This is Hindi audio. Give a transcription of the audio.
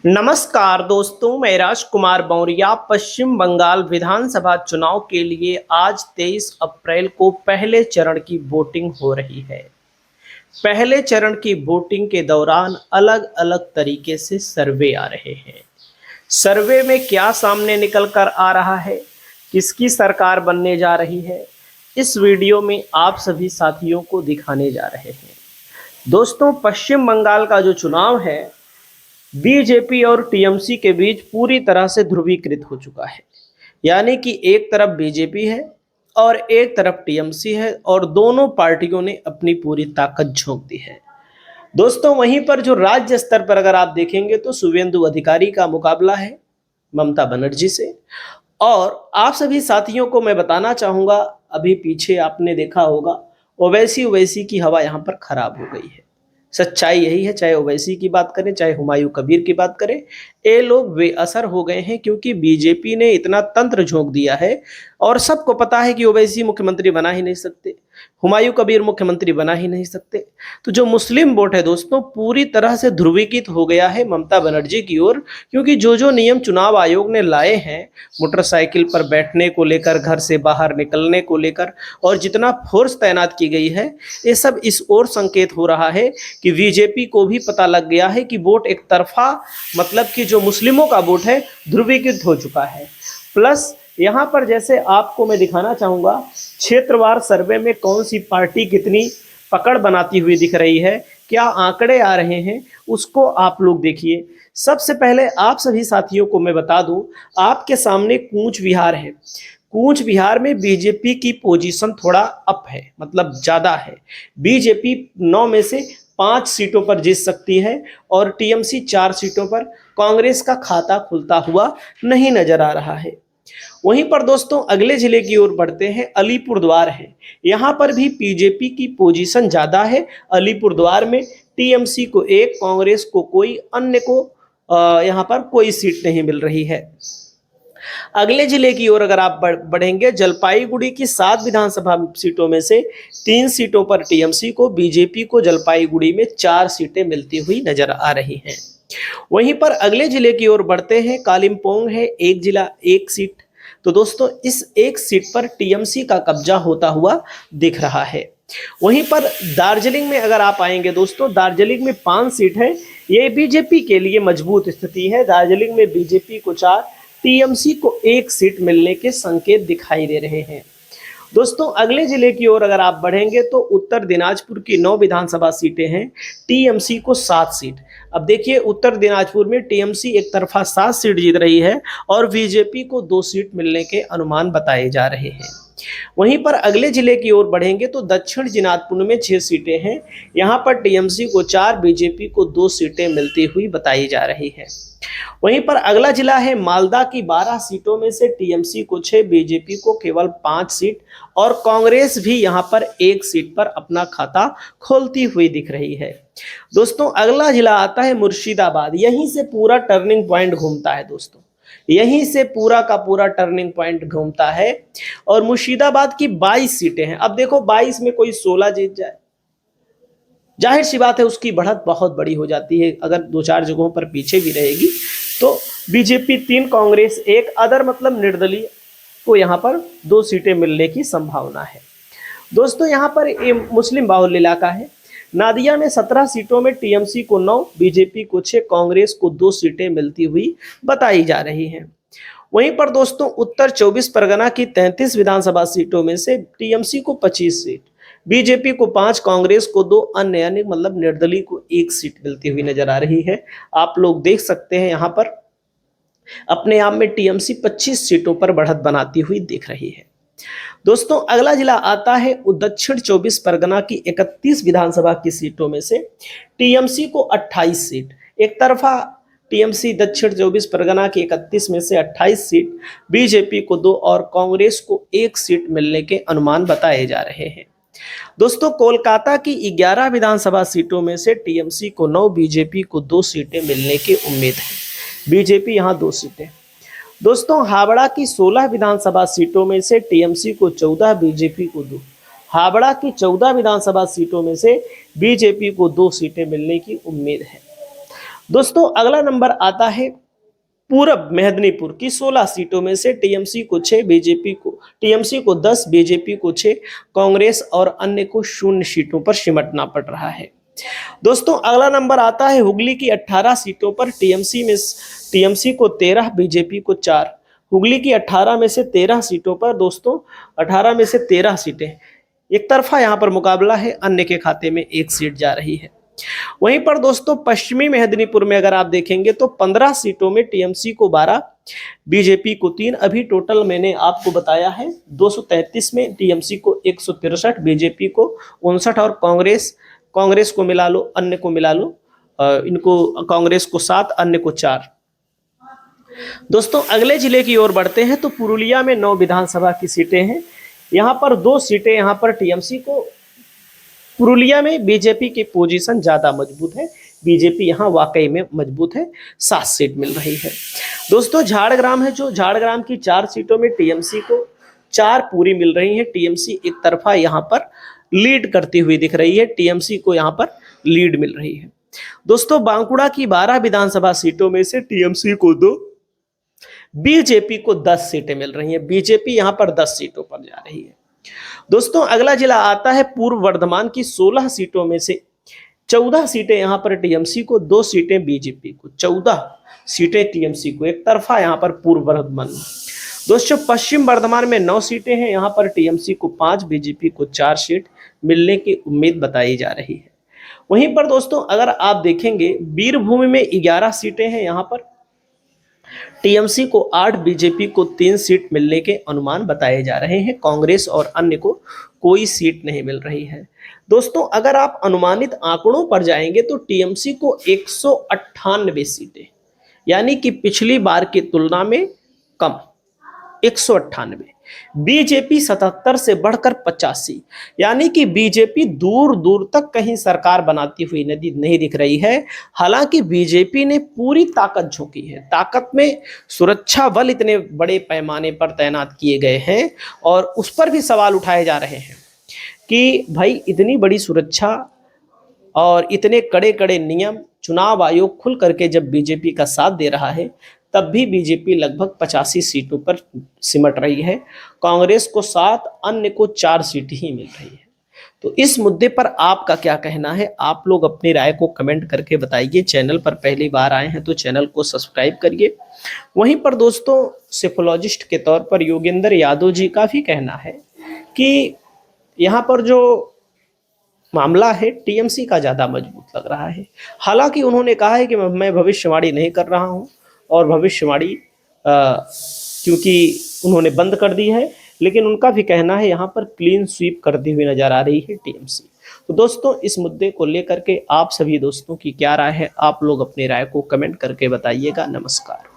नमस्कार दोस्तों, मैं राजकुमार मौर्य पश्चिम बंगाल विधानसभा चुनाव के लिए आज 23 अप्रैल को पहले चरण की वोटिंग हो रही है। पहले चरण की वोटिंग के दौरान अलग अलग तरीके से सर्वे आ रहे हैं। सर्वे में क्या सामने निकल कर आ रहा है, किसकी सरकार बनने जा रही है, इस वीडियो में आप सभी साथियों को दिखाने जा रहे हैं। दोस्तों, पश्चिम बंगाल का जो चुनाव है बीजेपी और टीएमसी के बीच पूरी तरह से ध्रुवीकृत हो चुका है। यानी कि एक तरफ बीजेपी है और एक तरफ टीएमसी है और दोनों पार्टियों ने अपनी पूरी ताकत झोंक दी है। दोस्तों, वहीं पर जो राज्य स्तर पर अगर आप देखेंगे तो शुभेंदु अधिकारी का मुकाबला है ममता बनर्जी से। और आप सभी साथियों को मैं बताना चाहूंगा, अभी पीछे आपने देखा होगा ओवैसी ओवैसी की हवा यहाँ पर खराब हो गई है। सच्चाई यही है, चाहे ओवैसी की बात करें चाहे हुमायूं कबीर की बात करें, ये लोग बेअसर हो गए हैं क्योंकि बीजेपी ने इतना तंत्र झोंक दिया है। और सबको पता है कि ओवैसी मुख्यमंत्री बना ही नहीं सकते, हुमायूं कबीर मुख्यमंत्री बना ही नहीं सकते। तो जो मुस्लिम वोट है दोस्तों, पूरी तरह से ध्रुवीकृत हो गया है ममता बनर्जी की ओर, क्योंकि जो जो नियम चुनाव आयोग ने लाए हैं, मोटरसाइकिल पर बैठने को लेकर, घर से बाहर निकलने को लेकर, और जितना फोर्स तैनात की गई है, ये सब इस ओर संकेत हो रहा है कि बीजेपी को भी पता लग गया है कि वोट एक तरफा, मतलब कि जो मुस्लिमों का वोट है ध्रुवीकृत हो चुका है। प्लस यहाँ पर जैसे आपको मैं दिखाना चाहूँगा क्षेत्रवार सर्वे में कौन सी पार्टी कितनी पकड़ बनाती हुई दिख रही है, क्या आंकड़े आ रहे हैं, उसको आप लोग देखिए। सबसे पहले आप सभी साथियों को मैं बता दूं, आपके सामने कूच बिहार है। कूच बिहार में बीजेपी की पोजीशन थोड़ा अप है, मतलब ज़्यादा है। बीजेपी 9 में से 5 सीटों पर जीत सकती है और टीएमसी 4 सीटों पर। कांग्रेस का खाता खुलता हुआ नहीं नजर आ रहा है। वहीं पर दोस्तों अगले जिले की ओर बढ़ते हैं, अलीपुरद्वार है। यहाँ पर भी बीजेपी की पोजीशन ज़्यादा है। अलीपुरद्वार में टीएमसी को 1, कांग्रेस को कोई, अन्य को यहाँ पर कोई सीट नहीं मिल रही है। अगले जिले की ओर अगर आप बढ़ेंगे, जलपाईगुड़ी की 7 विधानसभा सीटों में से 3 सीटों पर टीएमसी को, बीजेपी को जलपाईगुड़ी में 4 सीटें मिलती हुई नजर आ रही हैं। वहीं पर अगले जिले की ओर बढ़ते हैं, कालिम्पोंग है, 1 जिला 1 सीट। तो दोस्तों इस 1 सीट पर टीएमसी का कब्जा होता हुआ दिख रहा है। वहीं पर दार्जिलिंग में अगर आप आएंगे दोस्तों, दार्जिलिंग में 5 सीट है। ये बीजेपी के लिए मजबूत स्थिति है। दार्जिलिंग में बीजेपी को 4, टीएमसी को 1 सीट मिलने के संकेत दिखाई दे रहे हैं। दोस्तों अगले जिले की ओर अगर आप बढ़ेंगे तो उत्तर दिनाजपुर की 9 विधानसभा सीटें हैं, टीएमसी को 7 सीट। अब देखिए, उत्तर दिनाजपुर में टीएमसी एक तरफा 7 सीट जीत रही है और बीजेपी को 2 सीट मिलने के अनुमान बताए जा रहे हैं। वहीं पर अगले जिले की ओर बढ़ेंगे तो दक्षिण दिनाजपुर में 6 सीटें हैं। यहाँ पर टीएमसी को 4, बीजेपी को 2 सीटें मिलती हुई बताई जा रही है। वहीं पर अगला जिला है मालदा की 12 सीटों में से टीएमसी को 6, बीजेपी को केवल 5 सीट, और कांग्रेस भी यहां पर 1 सीट पर अपना खाता खोलती हुई दिख रही है। दोस्तों अगला जिला आता है मुर्शिदाबाद। यहीं से पूरा टर्निंग पॉइंट घूमता है दोस्तों, यहीं से पूरा का पूरा टर्निंग पॉइंट घूमता है। और मुर्शिदाबाद की 22 सीटें हैं। अब देखो 22 में कोई 16 जीत जाए, जाहिर सी बात है उसकी बढ़त बहुत बड़ी हो जाती है। अगर 2-4 जगहों पर पीछे भी रहेगी तो बीजेपी 3, कांग्रेस 1, अदर मतलब निर्दलीय को यहाँ पर 2 सीटें मिलने की संभावना है। दोस्तों यहाँ पर ये मुस्लिम बाहुल्य इलाका है। नादिया में 17 सीटों में टीएमसी को 9, बीजेपी को 6, कांग्रेस को 2 सीटें मिलती हुई बताई जा रही हैं। वहीं पर दोस्तों उत्तर 24 परगना की 33 विधानसभा सीटों में से टीएमसी को 25 सीट, बीजेपी को 5, कांग्रेस को 2, अन्य मतलब निर्दलीय को 1 सीट मिलती हुई नजर आ रही है। आप लोग देख सकते हैं यहाँ पर अपने आप में टीएमसी 25 सीटों पर बढ़त बनाती हुई दिख रही है। दोस्तों अगला जिला आता है दक्षिण 24 परगना की 31 विधानसभा की सीटों में से टीएमसी को 28 सीट, एक तरफा टीएमसी दक्षिण 24 परगना की 31 में से 28 सीट, बीजेपी को 2 और कांग्रेस को 1 सीट मिलने के अनुमान बताए जा रहे हैं। दोस्तों कोलकाता की 11 विधानसभा सीटों में से टीएमसी को 9, बीजेपी को 2 सीटें मिलने की उम्मीद है। बीजेपी यहां 2 सीटें। दोस्तों हावड़ा की 16 विधानसभा सीटों में से टीएमसी को 14, बीजेपी को 2। हावड़ा की 14 विधानसभा सीटों में से बीजेपी को 2 सीटें मिलने की उम्मीद है। दोस्तों अगला नंबर आता है पूरब मेदिनीपुर की 16 सीटों में से टीएमसी को 6, बीजेपी को टीएमसी को 10, बीजेपी को 6, कांग्रेस और अन्य को 0 सीटों पर सिमटना पड़ रहा है। दोस्तों अगला नंबर आता है हुगली की 18 सीटों पर टीएमसी को 13, बीजेपी को 4। हुगली की 18 में से 13 सीटों पर दोस्तों 18 में से 13 सीटें एक तरफा यहां पर मुकाबला है, अन्य के खाते में 1 सीट जा रही है। वहीं पर दोस्तों पश्चिमी मेदिनीपुर में अगर आप देखेंगे तो 15 सीटों में टीएमसी को 12, बीजेपी को 3। अभी टोटल मैंने आपको बताया है 233 में टीएमसी को 163, बीजेपी को 59 और कांग्रेस को मिला लो, अन्य को मिला लो, इनको कांग्रेस को 7, अन्य को 4। दोस्तों अगले जिले की ओर बढ़ते हैं तो पुरुलिया में 9 विधानसभा की सीटें हैं। यहाँ पर 2 सीटें यहाँ पर टीएमसी को। पुरुलिया में बीजेपी की पोजीशन ज्यादा मजबूत है, बीजेपी यहाँ वाकई में मजबूत है, 7 सीट मिल रही है। दोस्तों झाड़ग्राम है, जो झाड़ग्राम की 4 सीटों में टीएमसी को 4 पूरी मिल रही है। टीएमसी एक तरफा यहाँ पर लीड करती हुई दिख रही है, टीएमसी को यहाँ पर लीड मिल रही है। दोस्तों बांकुड़ा की 12 विधानसभा सीटों में से टीएमसी को 2, बीजेपी को 10 सीटें मिल रही हैं। बीजेपी यहां पर 10 सीटों पर जा रही है। दोस्तों अगला जिला आता है पूर्व वर्धमान की 16 सीटों में से 14 सीटें यहां पर टीएमसी को, 2 सीटें बीजेपी को, 14 सीटें टीएमसी को, एक तरफा यहां पर पूर्व वर्धमान। दोस्तों पश्चिम वर्धमान में 9 सीटें हैं, यहां पर टीएमसी को 5, बीजेपी को 4 सीट मिलने की उम्मीद बताई जा रही है। वहीं पर दोस्तों अगर आप देखेंगे वीरभूमि में 11 सीटें हैं, यहां पर टीएमसी को 8, बीजेपी को 3 सीट मिलने के अनुमान बताए जा रहे हैं। कांग्रेस और अन्य को कोई सीट नहीं मिल रही है। दोस्तों अगर आप अनुमानित आंकड़ों पर जाएंगे तो टीएमसी को 198 सीटें, यानी कि पिछली बार की तुलना में कम, 198। बीजेपी 77 से बढ़कर 85, यानी कि बीजेपी दूर दूर तक कहीं सरकार बनाती हुई नहीं दिख रही है। हालांकि बीजेपी ने पूरी ताकत झोंकी है, ताकत में सुरक्षा बल इतने बड़े पैमाने पर तैनात किए गए हैं और उस पर भी सवाल उठाए जा रहे हैं कि भाई इतनी बड़ी सुरक्षा और इतने कड़े कड़े नियम, चुनाव आयोग खुल करके जब बीजेपी का साथ दे रहा है तब भी बीजेपी लगभग 85 सीटों पर सिमट रही है। कांग्रेस को 7, अन्य को 4 सीट ही मिल रही है। तो इस मुद्दे पर आपका क्या कहना है? आप लोग अपनी राय को कमेंट करके बताइए। चैनल पर पहली बार आए हैं तो चैनल को सब्सक्राइब करिए। वहीं पर दोस्तों सेफोलॉजिस्ट के तौर पर योगेंद्र यादव जी का भी कहना है कि यहाँ पर जो मामला है टीएमसी का ज़्यादा मजबूत लग रहा है। हालांकि उन्होंने कहा है कि मैं भविष्यवाणी नहीं कर रहा हूँ और भविष्यवाणी क्योंकि उन्होंने बंद कर दी है, लेकिन उनका भी कहना है यहाँ पर क्लीन स्वीप करती हुई नजर आ रही है टीएमसी। तो दोस्तों इस मुद्दे को लेकर के आप सभी दोस्तों की क्या राय है? आप लोग अपनी राय को कमेंट करके बताइएगा। नमस्कार।